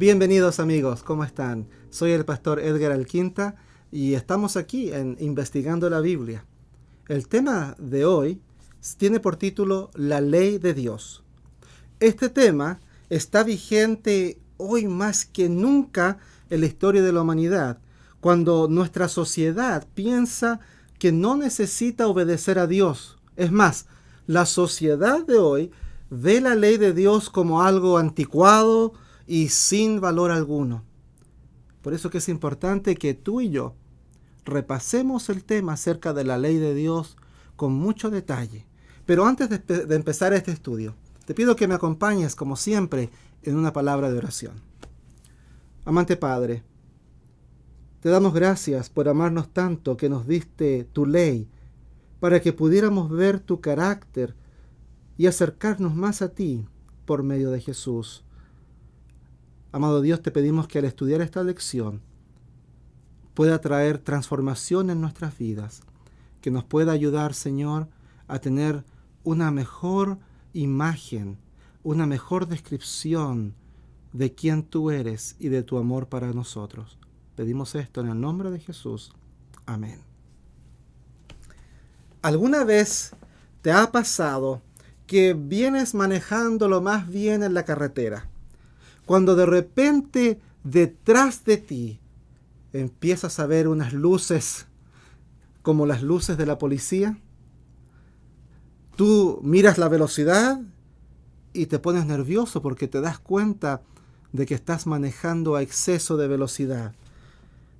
Bienvenidos amigos, ¿cómo están? Soy el pastor Edgar Alquinta y estamos aquí en Investigando la Biblia. El tema de hoy tiene por título La Ley de Dios. Este tema está vigente hoy más que nunca en la historia de la humanidad, cuando nuestra sociedad piensa que no necesita obedecer a Dios. Es más, la sociedad de hoy ve la ley de Dios como algo anticuado y sin valor alguno. Por eso que es importante que tú y yo repasemos el tema acerca de la ley de Dios con mucho detalle. Pero antes de empezar este estudio, te pido que me acompañes, como siempre, en una palabra de oración. Amante Padre, te damos gracias por amarnos tanto que nos diste tu ley para que pudiéramos ver tu carácter y acercarnos más a ti por medio de Jesús. Amado Dios, te pedimos que al estudiar esta lección pueda traer transformación en nuestras vidas, que nos pueda ayudar, Señor, a tener una mejor imagen, una mejor descripción de quién tú eres y de tu amor para nosotros. Pedimos esto en el nombre de Jesús. Amén. ¿Alguna vez te ha pasado que vienes manejando lo más bien en la carretera, cuando de repente detrás de ti empiezas a ver unas luces como las luces de la policía? Tú miras la velocidad y te pones nervioso porque te das cuenta de que estás manejando a exceso de velocidad.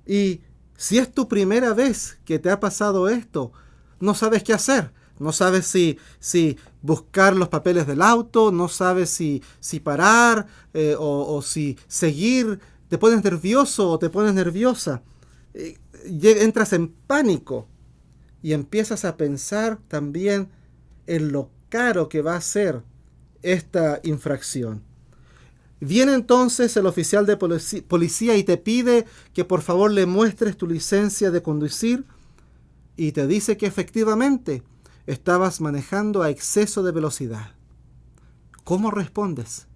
Y si es tu primera vez que te ha pasado esto, no sabes qué hacer. No sabes si buscar los papeles del auto, no sabes si parar o si seguir. Te pones nervioso o te pones nerviosa. Entras en pánico y empiezas a pensar también en lo caro que va a ser esta infracción. Viene entonces el oficial de policía y te pide que por favor le muestres tu licencia de conducir y te dice que efectivamente estabas manejando a exceso de velocidad. ¿Cómo respondes?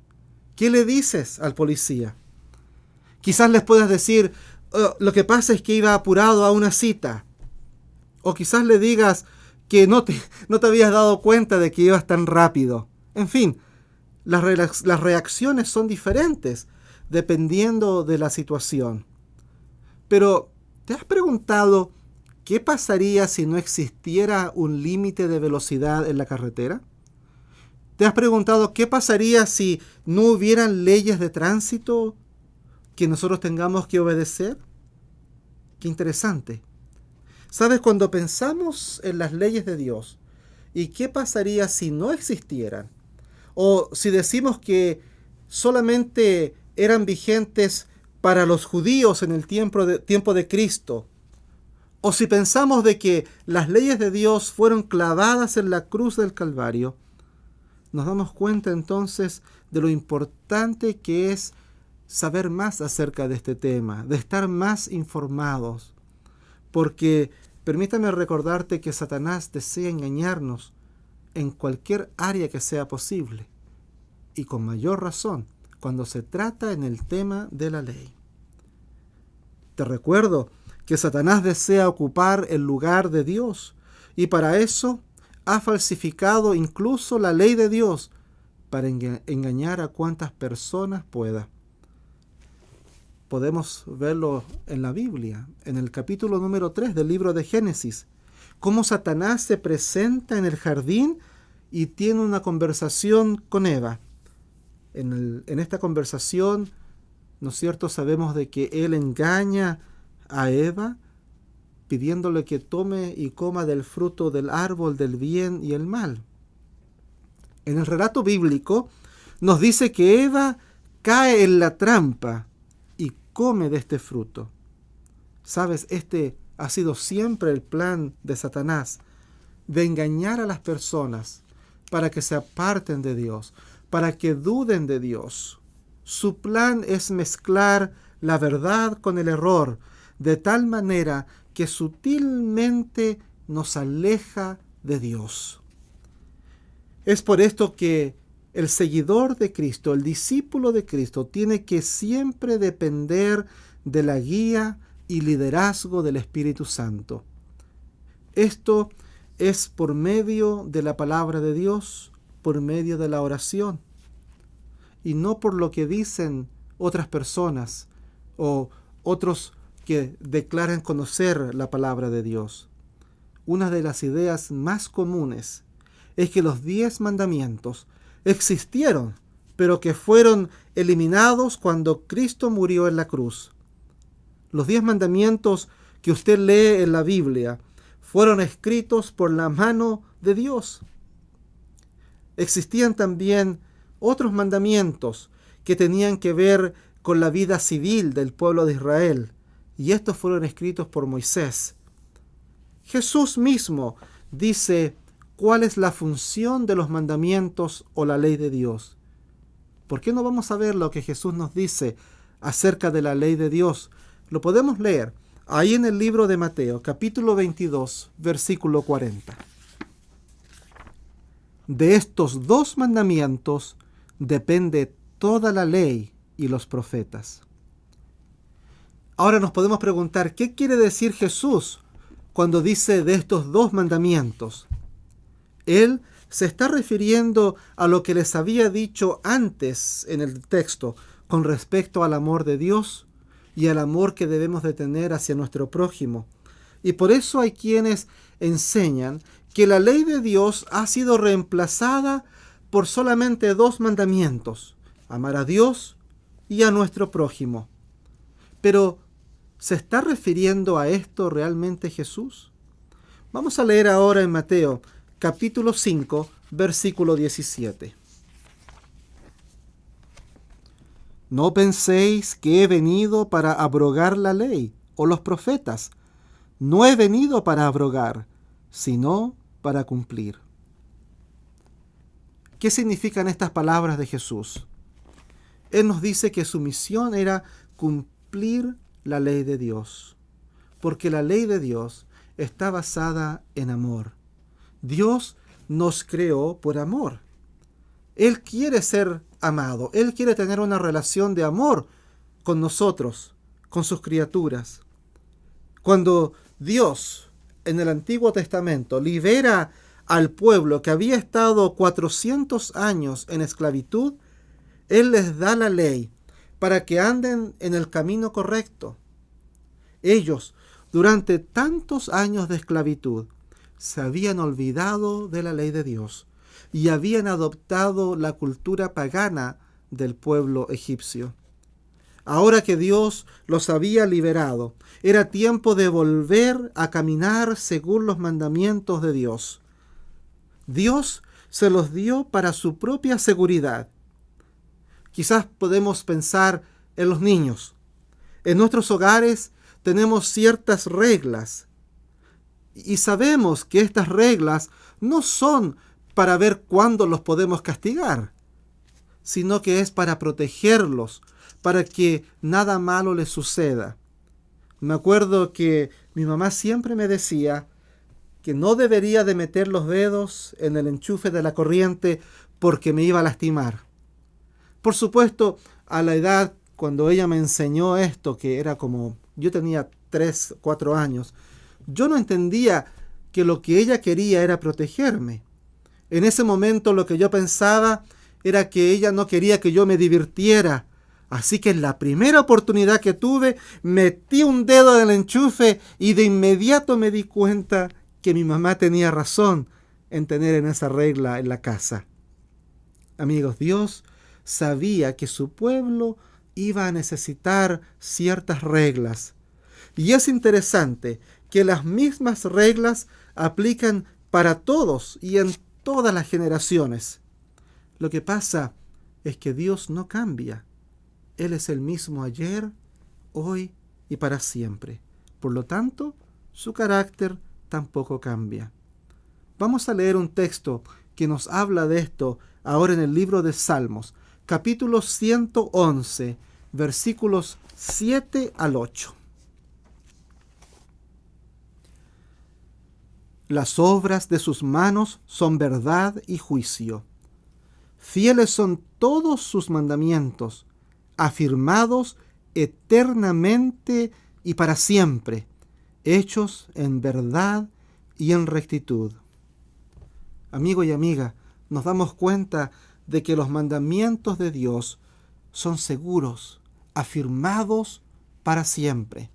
¿Qué le dices al policía? Quizás les puedas decir, lo que pasa es que iba apurado a una cita. O quizás le digas que no te habías dado cuenta de que ibas tan rápido. En fin, las reacciones son diferentes dependiendo de la situación. Pero, ¿te has preguntado qué pasaría si no existiera un límite de velocidad en la carretera? ¿Te has preguntado qué pasaría si no hubieran leyes de tránsito que nosotros tengamos que obedecer? Qué interesante. ¿Sabes? Cuando pensamos en las leyes de Dios y qué pasaría si no existieran, o si decimos que solamente eran vigentes para los judíos en el tiempo de Cristo, o si pensamos de que las leyes de Dios fueron clavadas en la cruz del Calvario, nos damos cuenta entonces de lo importante que es saber más acerca de este tema, de estar más informados. Porque permítame recordarte que Satanás desea engañarnos en cualquier área que sea posible, y con mayor razón cuando se trata en el tema de la ley. Te recuerdo que Satanás desea ocupar el lugar de Dios, y para eso ha falsificado incluso la ley de Dios para engañar a cuantas personas pueda. Podemos verlo en la Biblia, en el capítulo número 3 del libro de Génesis, cómo Satanás se presenta en el jardín y tiene una conversación con Eva. En esta conversación, ¿no es cierto?, sabemos de que él engaña a Eva pidiéndole que tome y coma del fruto del árbol del bien y el mal. En el relato bíblico nos dice que Eva cae en la trampa y come de este fruto. ¿Sabes? Este ha sido siempre el plan de Satanás, de engañar a las personas para que se aparten de Dios, para que duden de Dios. Su plan es mezclar la verdad con el error, de tal manera que sutilmente nos aleja de Dios. Es por esto que el seguidor de Cristo, el discípulo de Cristo, tiene que siempre depender de la guía y liderazgo del Espíritu Santo. Esto es por medio de la palabra de Dios, por medio de la oración, y no por lo que dicen otras personas o otros que declaran conocer la palabra de Dios. Una de las ideas más comunes es que los 10 mandamientos existieron, pero que fueron eliminados cuando Cristo murió en la cruz. Los 10 mandamientos que usted lee en la Biblia fueron escritos por la mano de Dios. Existían también otros mandamientos que tenían que ver con la vida civil del pueblo de Israel, y estos fueron escritos por Moisés. Jesús mismo dice cuál es la función de los mandamientos o la ley de Dios. ¿Por qué no vamos a ver lo que Jesús nos dice acerca de la ley de Dios? Lo podemos leer ahí en el libro de Mateo, capítulo 22, versículo 40. De estos 2 mandamientos depende toda la ley y los profetas. Ahora nos podemos preguntar, ¿qué quiere decir Jesús cuando dice de estos 2 mandamientos? Él se está refiriendo a lo que les había dicho antes en el texto con respecto al amor de Dios y al amor que debemos de tener hacia nuestro prójimo. Y por eso hay quienes enseñan que la ley de Dios ha sido reemplazada por solamente 2 mandamientos: amar a Dios y a nuestro prójimo. Pero, ¿se está refiriendo a esto realmente Jesús? Vamos a leer ahora en Mateo, capítulo 5, versículo 17. No penséis que he venido para abrogar la ley o los profetas. No he venido para abrogar, sino para cumplir. ¿Qué significan estas palabras de Jesús? Él nos dice que su misión era cumplir la ley de Dios, porque la ley de Dios está basada en amor. Dios nos creó por amor. Él quiere ser amado. Él quiere tener una relación de amor con nosotros, con sus criaturas. Cuando Dios, en el Antiguo Testamento, libera al pueblo que había estado 400 años en esclavitud, Él les da la ley para que anden en el camino correcto. Ellos, durante tantos años de esclavitud, se habían olvidado de la ley de Dios y habían adoptado la cultura pagana del pueblo egipcio. Ahora que Dios los había liberado, era tiempo de volver a caminar según los mandamientos de Dios. Dios se los dio para su propia seguridad. Quizás podemos pensar en los niños. En nuestros hogares tenemos ciertas reglas y sabemos que estas reglas no son para ver cuándo los podemos castigar, sino que es para protegerlos, para que nada malo les suceda. Me acuerdo que mi mamá siempre me decía que no debería de meter los dedos en el enchufe de la corriente porque me iba a lastimar. Por supuesto, a la edad cuando ella me enseñó esto, que era como yo tenía 3, 4 años, yo no entendía que lo que ella quería era protegerme. En ese momento lo que yo pensaba era que ella no quería que yo me divirtiera. Así que en la primera oportunidad que tuve, metí un dedo en el enchufe y de inmediato me di cuenta que mi mamá tenía razón en tener en esa regla en la casa. Amigos, Dios sabía que su pueblo iba a necesitar ciertas reglas. Y es interesante que las mismas reglas aplican para todos y en todas las generaciones. Lo que pasa es que Dios no cambia. Él es el mismo ayer, hoy y para siempre. Por lo tanto, su carácter tampoco cambia. Vamos a leer un texto que nos habla de esto ahora en el libro de Salmos, capítulo 111, versículos 7 al 8. Las obras de sus manos son verdad y juicio. Fieles son todos sus mandamientos, afirmados eternamente y para siempre, hechos en verdad y en rectitud. Amigo y amiga, nos damos cuenta de que los mandamientos de Dios son seguros, afirmados para siempre.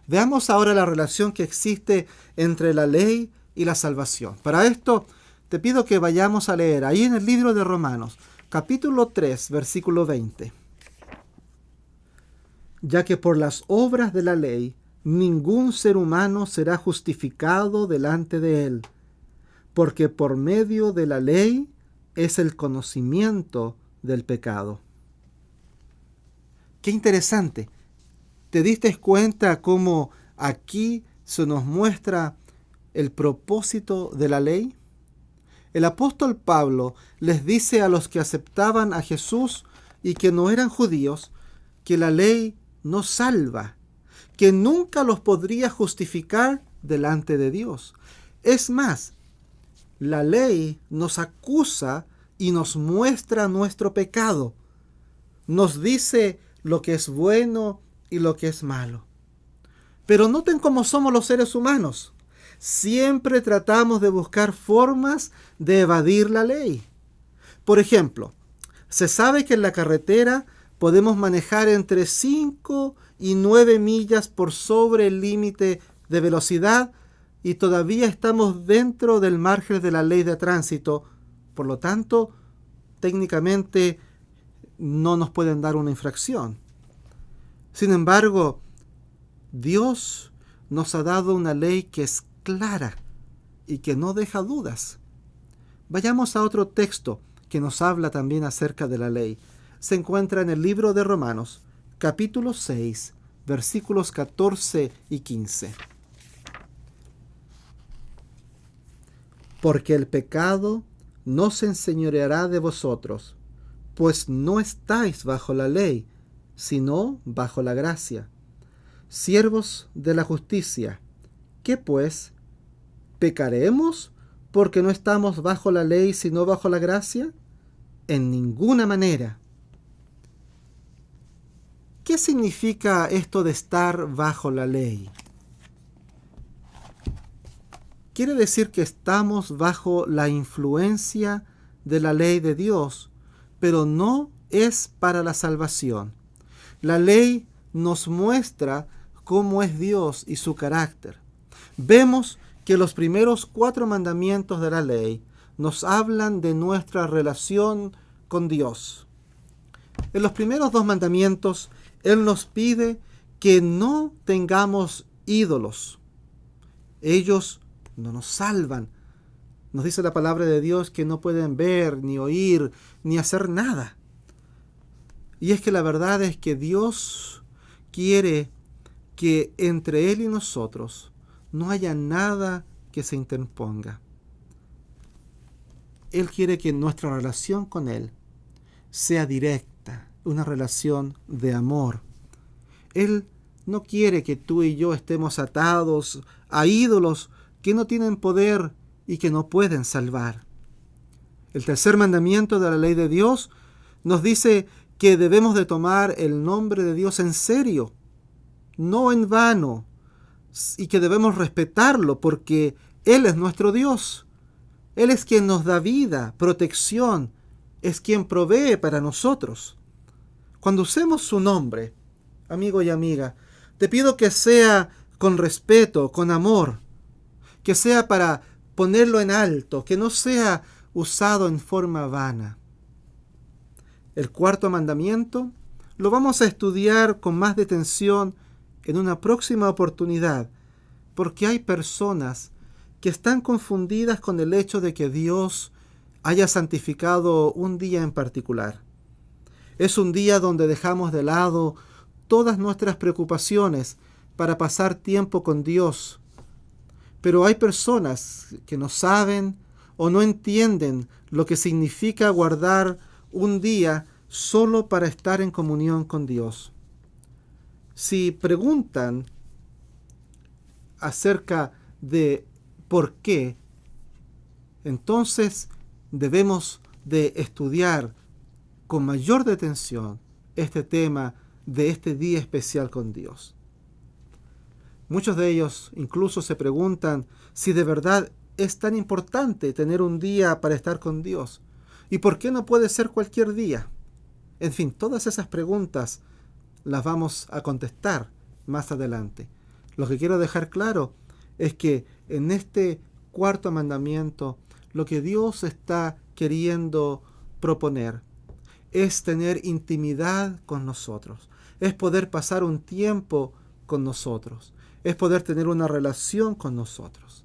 Veamos ahora la relación que existe entre la ley y la salvación. Para esto, te pido que vayamos a leer ahí en el libro de Romanos, capítulo 3, versículo 20. Ya que por las obras de la ley, ningún ser humano será justificado delante de él, porque por medio de la ley es el conocimiento del pecado. Qué interesante. ¿Te diste cuenta cómo aquí se nos muestra el propósito de la ley? El apóstol Pablo les dice a los que aceptaban a Jesús y que no eran judíos que la ley no salva, que nunca los podría justificar delante de Dios. Es más, la ley nos acusa y nos muestra nuestro pecado. Nos dice lo que es bueno y lo que es malo. Pero noten cómo somos los seres humanos. Siempre tratamos de buscar formas de evadir la ley. Por ejemplo, se sabe que en la carretera podemos manejar entre 5 y 9 millas por sobre el límite de velocidad y todavía estamos dentro del margen de la ley de tránsito. Por lo tanto, técnicamente no nos pueden dar una infracción. Sin embargo, Dios nos ha dado una ley que es clara y que no deja dudas. Vayamos a otro texto que nos habla también acerca de la ley. Se encuentra en el libro de Romanos, capítulo 6, versículos 14 y 15. Porque el pecado no se enseñoreará de vosotros, pues no estáis bajo la ley, sino bajo la gracia. Siervos de la justicia, ¿qué pues? ¿Pecaremos porque no estamos bajo la ley, sino bajo la gracia? En ninguna manera. ¿Qué significa esto de estar bajo la ley? Quiere decir que estamos bajo la influencia de la ley de Dios, pero no es para la salvación. La ley nos muestra cómo es Dios y su carácter. Vemos que los primeros 4 mandamientos de la ley nos hablan de nuestra relación con Dios. En los primeros 2 mandamientos, Él nos pide que no tengamos ídolos. Ellos no nos salvan. Nos dice la palabra de Dios que no pueden ver, ni oír, ni hacer nada. Y es que la verdad es que Dios quiere que entre Él y nosotros no haya nada que se interponga. Él quiere que nuestra relación con Él sea directa, una relación de amor. Él no quiere que tú y yo estemos atados a ídolos que no tienen poder y que no pueden salvar. El tercer mandamiento de la ley de Dios nos dice que debemos de tomar el nombre de Dios en serio, no en vano, y que debemos respetarlo porque Él es nuestro Dios. Él es quien nos da vida, protección, es quien provee para nosotros. Cuando usemos su nombre, amigo y amiga, te pido que sea con respeto, con amor, que sea para ponerlo en alto, que no sea usado en forma vana. El cuarto mandamiento lo vamos a estudiar con más detención en una próxima oportunidad, porque hay personas que están confundidas con el hecho de que Dios haya santificado un día en particular. Es un día donde dejamos de lado todas nuestras preocupaciones para pasar tiempo con Dios. Pero hay personas que no saben o no entienden lo que significa guardar un día solo para estar en comunión con Dios. Si preguntan acerca de por qué, entonces debemos de estudiar con mayor detención este tema de este día especial con Dios. Muchos de ellos incluso se preguntan si de verdad es tan importante tener un día para estar con Dios. ¿Y por qué no puede ser cualquier día? En fin, todas esas preguntas las vamos a contestar más adelante. Lo que quiero dejar claro es que en este cuarto mandamiento, lo que Dios está queriendo proponer es tener intimidad con nosotros, es poder pasar un tiempo con nosotros, es poder tener una relación con nosotros.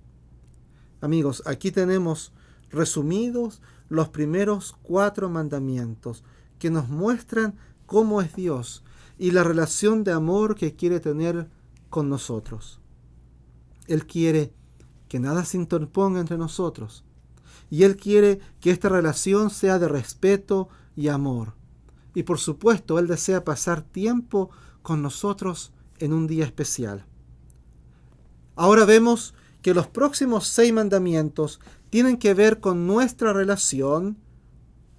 Amigos, aquí tenemos resumidos los primeros 4 mandamientos que nos muestran cómo es Dios y la relación de amor que quiere tener con nosotros. Él quiere que nada se interponga entre nosotros. Y Él quiere que esta relación sea de respeto y amor. Y por supuesto, Él desea pasar tiempo con nosotros en un día especial. Ahora vemos que los próximos 6 mandamientos tienen que ver con nuestra relación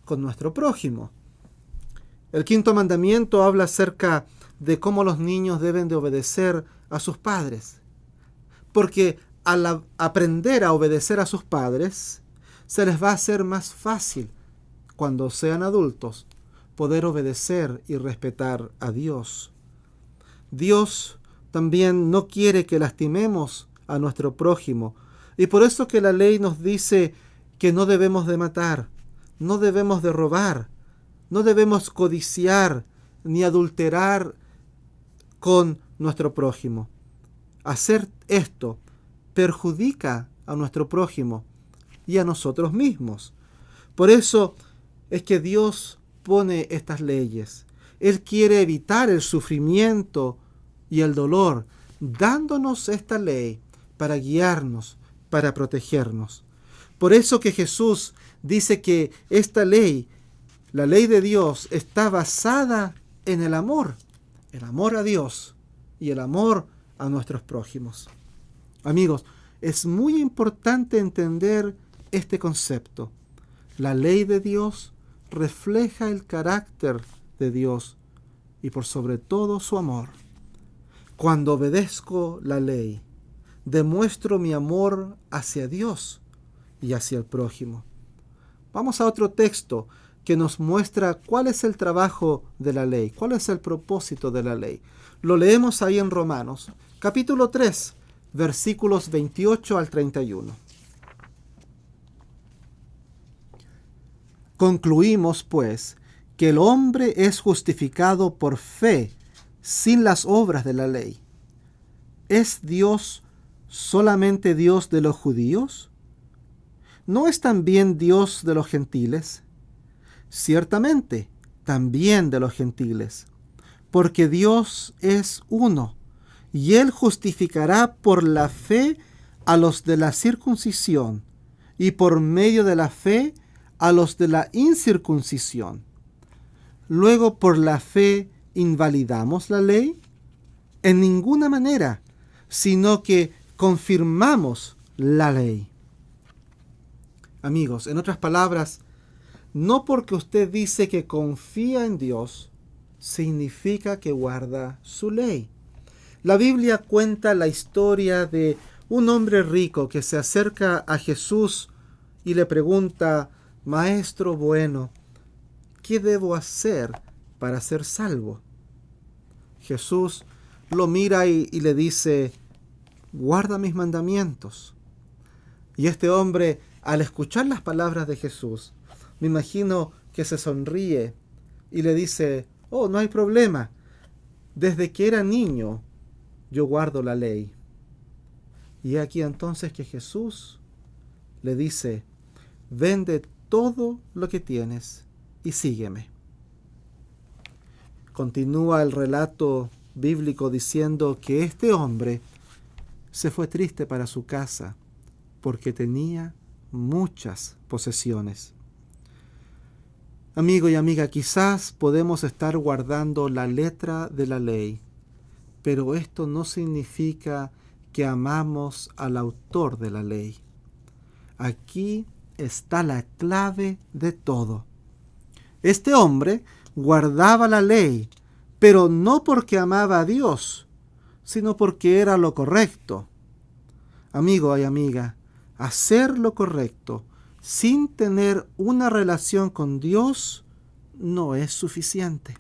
con nuestro prójimo. El 5.º mandamiento habla acerca de cómo los niños deben de obedecer a sus padres. Porque al aprender a obedecer a sus padres, se les va a hacer más fácil, cuando sean adultos, poder obedecer y respetar a Dios. Dios también no quiere que lastimemos a nuestro prójimo, y por eso que la ley nos dice que no debemos de matar, no debemos de robar, no debemos codiciar ni adulterar con nuestro prójimo. Hacer esto perjudica a nuestro prójimo y a nosotros mismos. Por eso es que Dios pone estas leyes. Él quiere evitar el sufrimiento y el dolor, dándonos esta ley para guiarnos, para protegernos. Por eso que Jesús dice que esta ley, la ley de Dios, está basada en el amor a Dios y el amor a nuestros prójimos. Amigos, es muy importante entender este concepto. La ley de Dios refleja el carácter de Dios y por sobre todo su amor. Cuando obedezco la ley, demuestro mi amor hacia Dios y hacia el prójimo. Vamos a otro texto que nos muestra cuál es el trabajo de la ley, cuál es el propósito de la ley. Lo leemos ahí en Romanos, capítulo 3, versículos 28 al 31. Concluimos, pues, que el hombre es justificado por fe, sin las obras de la ley. ¿Es Dios solamente Dios de los judíos? ¿No es también Dios de los gentiles? Ciertamente, también de los gentiles, porque Dios es uno, y Él justificará por la fe a los de la circuncisión, y por medio de la fe a los de la incircuncisión. Luego, ¿por la fe invalidamos la ley? En ninguna manera, sino que confirmamos la ley. Amigos, en otras palabras, no porque usted dice que confía en Dios, significa que guarda su ley. La Biblia cuenta la historia de un hombre rico que se acerca a Jesús y le pregunta: Maestro bueno, ¿qué debo hacer para ser salvo? Jesús lo mira y le dice: guarda mis mandamientos. Y este hombre, al escuchar las palabras de Jesús, me imagino que se sonríe y le dice: oh, no hay problema. Desde que era niño, yo guardo la ley. Y aquí entonces que Jesús le dice: vende todo lo que tienes y sígueme. Continúa el relato bíblico diciendo que este hombre se fue triste para su casa porque tenía muchas posesiones. Amigo y amiga, quizás podemos estar guardando la letra de la ley, pero esto no significa que amamos al autor de la ley. Aquí está la clave de todo. Este hombre guardaba la ley, pero no porque amaba a Dios, sino porque era lo correcto. Amigo y amiga, hacer lo correcto sin tener una relación con Dios no es suficiente.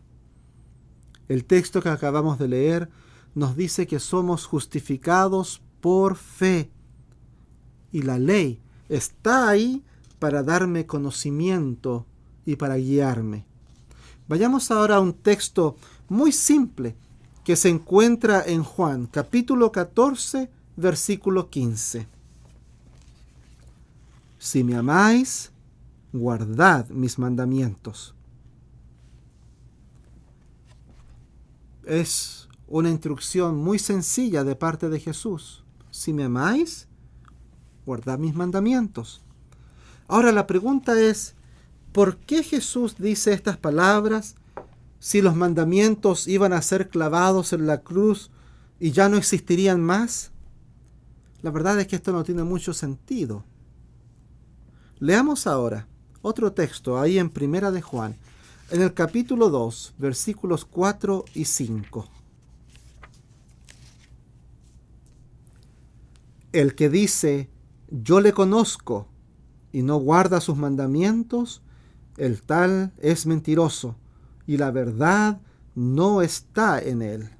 El texto que acabamos de leer nos dice que somos justificados por fe. Y la ley está ahí para darme conocimiento y para guiarme. Vayamos ahora a un texto muy simple que se encuentra en Juan, capítulo 14, versículo 15. Si me amáis, guardad mis mandamientos. Es una instrucción muy sencilla de parte de Jesús. Si me amáis, guardad mis mandamientos. Ahora la pregunta es, ¿por qué Jesús dice estas palabras si los mandamientos iban a ser clavados en la cruz y ya no existirían más? La verdad es que esto no tiene mucho sentido. Leamos ahora otro texto ahí en Primera de Juan, en el capítulo 2, versículos 4 y 5. El que dice, yo le conozco, y no guarda sus mandamientos, el tal es mentiroso, y la verdad no está en él.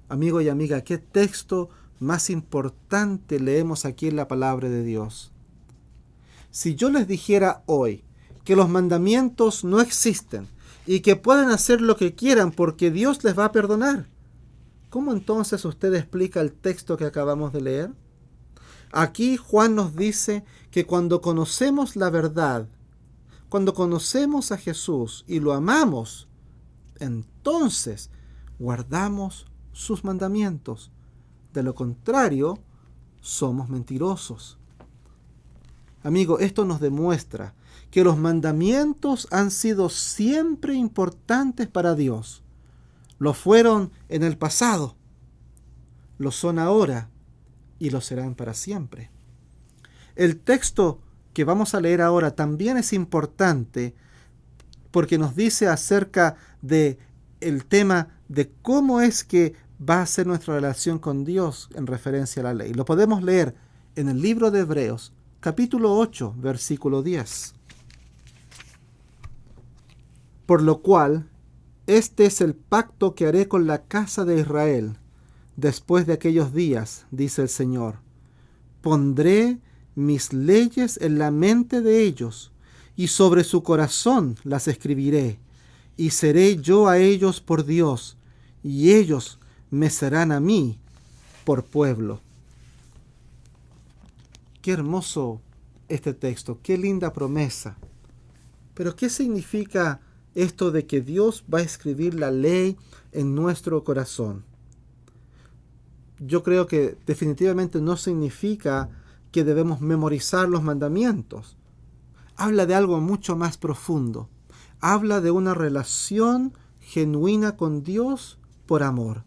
Amigo y amiga, ¿qué texto más importante leemos aquí en la palabra de Dios? Si yo les dijera hoy que los mandamientos no existen y que pueden hacer lo que quieran porque Dios les va a perdonar, ¿cómo entonces usted explica el texto que acabamos de leer? Aquí Juan nos dice que cuando conocemos la verdad, cuando conocemos a Jesús y lo amamos, entonces guardamos sus mandamientos. De lo contrario, somos mentirosos. Amigo, esto nos demuestra que los mandamientos han sido siempre importantes para Dios. Lo fueron en el pasado, lo son ahora y lo serán para siempre. El texto que vamos a leer ahora también es importante porque nos dice acerca de el tema de cómo es que va a ser nuestra relación con Dios en referencia a la ley. Lo podemos leer en el libro de Hebreos, capítulo 8, versículo 10. Por lo cual, este es el pacto que haré con la casa de Israel después de aquellos días, dice el Señor. Pondré mis leyes en la mente de ellos, y sobre su corazón las escribiré, y seré yo a ellos por Dios, y ellos me serán a mí por pueblo. Qué hermoso este texto, qué linda promesa. Pero ¿qué significa esto de que Dios va a escribir la ley en nuestro corazón? Yo creo que definitivamente no significa que debemos memorizar los mandamientos. Habla de algo mucho más profundo. Habla de una relación genuina con Dios por amor.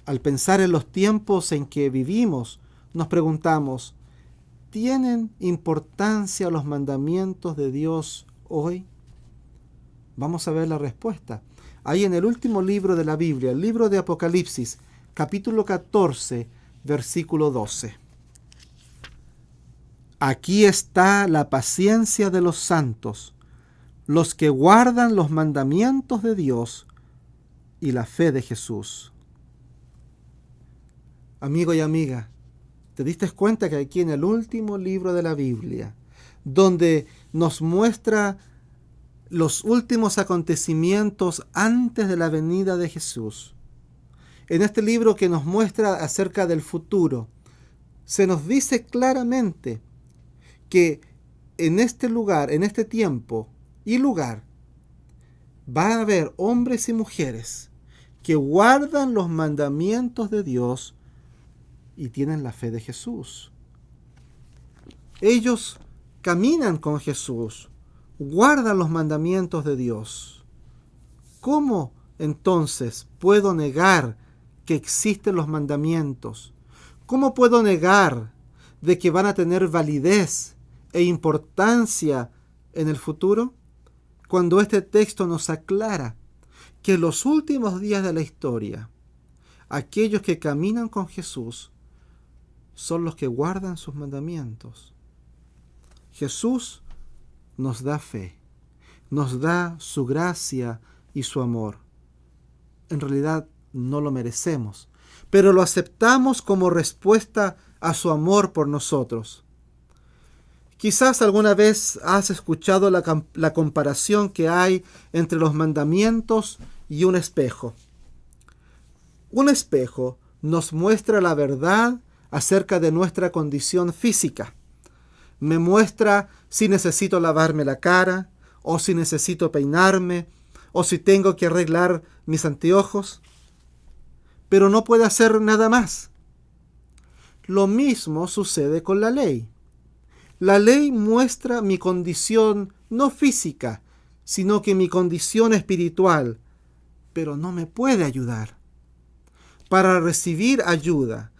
Al pensar en los tiempos en que vivimos, nos preguntamos, ¿tienen importancia los mandamientos de Dios hoy? Vamos a ver la respuesta. Ahí en el último libro de la Biblia, el libro de Apocalipsis, capítulo 14, versículo 12. Aquí está la paciencia de los santos, los que guardan los mandamientos de Dios y la fe de Jesús. Amigo y amiga, ¿te diste cuenta que aquí en el último libro de la Biblia, donde nos muestra los últimos acontecimientos antes de la venida de Jesús, en este libro que nos muestra acerca del futuro, se nos dice claramente que en este lugar, en este tiempo y lugar, va a haber hombres y mujeres que guardan los mandamientos de Dios y tienen la fe de Jesús. Ellos caminan con Jesús, guardan los mandamientos de Dios. ¿Cómo entonces puedo negar que existen los mandamientos? ¿Cómo puedo negar de que van a tener validez e importancia en el futuro? Cuando este texto nos aclara que en los últimos días de la historia, aquellos que caminan con Jesús son los que guardan sus mandamientos. Jesús nos da fe, nos da su gracia y su amor. En realidad no lo merecemos, pero lo aceptamos como respuesta a su amor por nosotros. Quizás alguna vez has escuchado la comparación que hay entre los mandamientos y un espejo. Un espejo nos muestra la verdad acerca de nuestra condición física. Me muestra si necesito lavarme la cara, o si necesito peinarme, o si tengo que arreglar mis anteojos. Pero no puede hacer nada más. Lo mismo sucede con la ley. La ley muestra mi condición no física, sino que mi condición espiritual, pero no me puede ayudar. Para recibir ayuda,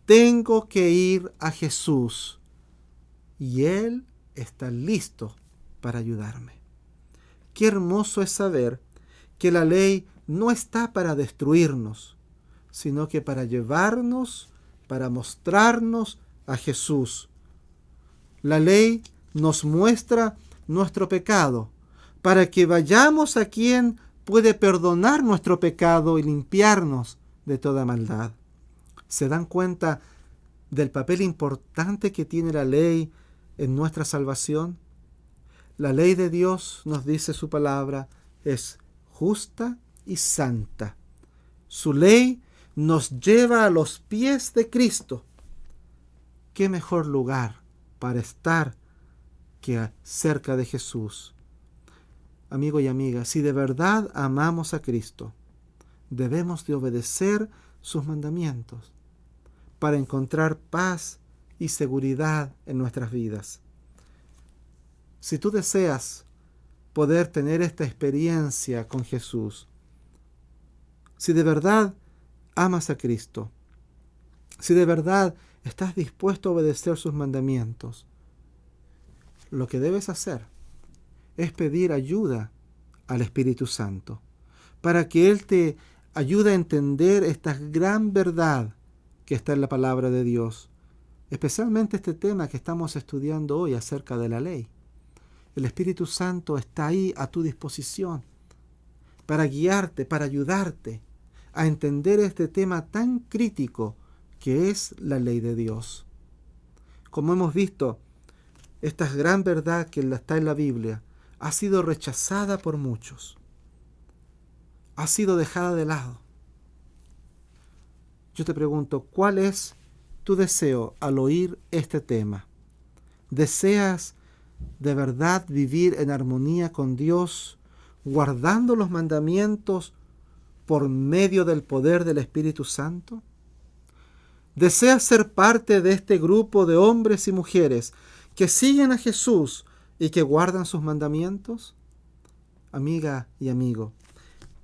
tengo que ir a Jesús, y Él está listo para ayudarme. Qué hermoso es saber que la ley no está para destruirnos, sino que para llevarnos, para mostrarnos a Jesús. La ley nos muestra nuestro pecado, para que vayamos a quien puede perdonar nuestro pecado y limpiarnos de toda maldad. ¿Se dan cuenta del papel importante que tiene la ley en nuestra salvación? La ley de Dios, nos dice su palabra, es justa y santa. Su ley nos lleva a los pies de Cristo. ¿Qué mejor lugar para estar que cerca de Jesús? Amigo y amiga, si de verdad amamos a Cristo, debemos de obedecer sus mandamientos para encontrar paz y seguridad en nuestras vidas. Si tú deseas poder tener esta experiencia con Jesús, si de verdad amas a Cristo, si de verdad estás dispuesto a obedecer sus mandamientos, lo que debes hacer es pedir ayuda al Espíritu Santo para que Él te ayude a entender esta gran verdad que está en la palabra de Dios, especialmente este tema que estamos estudiando hoy acerca de la ley. El Espíritu Santo está ahí a tu disposición para guiarte, para ayudarte a entender este tema tan crítico que es la ley de Dios. Como hemos visto, esta gran verdad que está en la Biblia ha sido rechazada por muchos. Ha sido dejada de lado. Yo te pregunto, ¿cuál es tu deseo al oír este tema? ¿Deseas de verdad vivir en armonía con Dios, guardando los mandamientos por medio del poder del Espíritu Santo? ¿Deseas ser parte de este grupo de hombres y mujeres que siguen a Jesús y que guardan sus mandamientos? Amiga y amigo,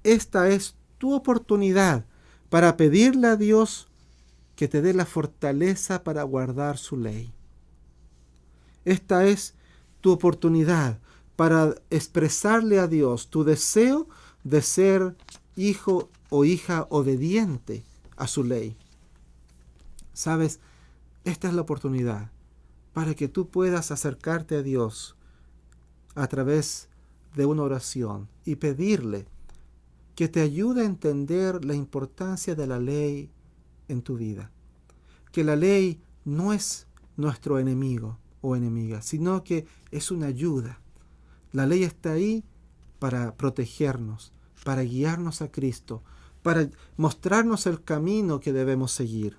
esta es tu oportunidad para pedirle a Dios que te dé la fortaleza para guardar su ley. Esta es tu oportunidad para expresarle a Dios tu deseo de ser hijo o hija obediente a su ley. ¿Sabes? Esta es la oportunidad para que tú puedas acercarte a Dios a través de una oración y pedirle que te ayude a entender la importancia de la ley en tu vida. Que la ley no es nuestro enemigo o enemiga, sino que es una ayuda. La ley está ahí para protegernos, para guiarnos a Cristo, para mostrarnos el camino que debemos seguir.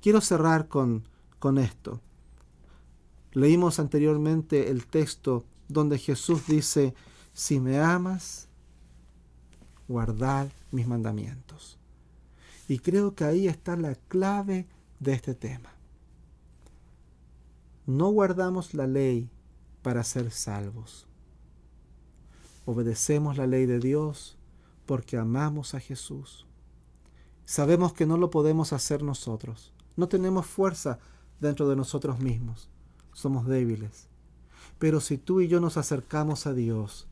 Quiero cerrar con esto. Leímos anteriormente el texto donde Jesús dice, si me amas, guardad mis mandamientos. Y creo que ahí está la clave de este tema. No guardamos la ley para ser salvos. Obedecemos la ley de Dios porque amamos a Jesús. Sabemos que no lo podemos hacer nosotros. No tenemos fuerza dentro de nosotros mismos. Somos débiles. Pero si tú y yo nos acercamos a Dios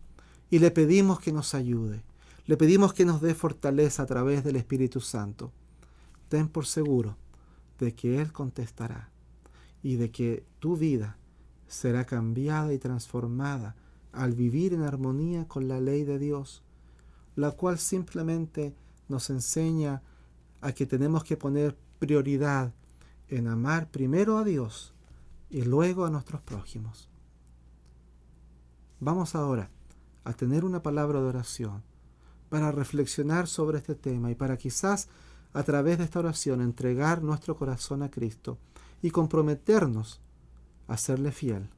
y le pedimos que nos ayude, le pedimos que nos dé fortaleza a través del Espíritu Santo, ten por seguro de que Él contestará y de que tu vida será cambiada y transformada al vivir en armonía con la ley de Dios, la cual simplemente nos enseña a que tenemos que poner prioridad en amar primero a Dios y luego a nuestros prójimos. Vamos ahora a tener una palabra de oración para reflexionar sobre este tema y para quizás a través de esta oración entregar nuestro corazón a Cristo y comprometernos a serle fiel.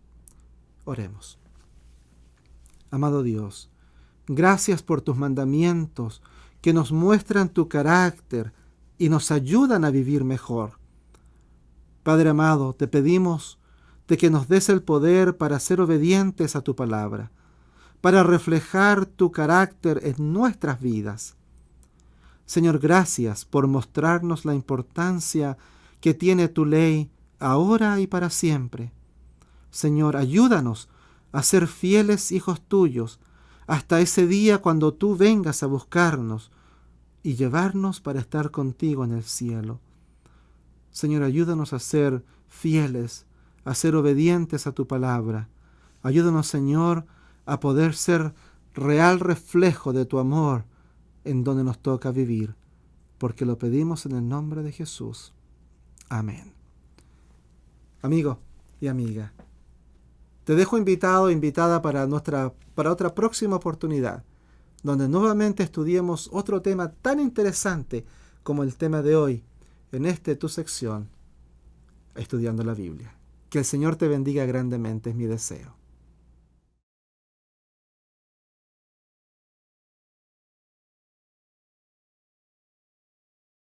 Oremos. Amado Dios, gracias por tus mandamientos que nos muestran tu carácter y nos ayudan a vivir mejor. Padre amado, te pedimos de que nos des el poder para ser obedientes a tu palabra, para reflejar tu carácter en nuestras vidas. Señor, gracias por mostrarnos la importancia que tiene tu ley ahora y para siempre. Señor, ayúdanos a ser fieles hijos tuyos hasta ese día cuando tú vengas a buscarnos y llevarnos para estar contigo en el cielo. Señor, ayúdanos a ser fieles, a ser obedientes a tu palabra. Ayúdanos, Señor, a poder ser real reflejo de tu amor en donde nos toca vivir, porque lo pedimos en el nombre de Jesús. Amén. Amigo y amiga, te dejo invitado, invitada para otra próxima oportunidad, donde nuevamente estudiemos otro tema tan interesante como el tema de hoy, en tu sección, Estudiando la Biblia. Que el Señor te bendiga grandemente, es mi deseo.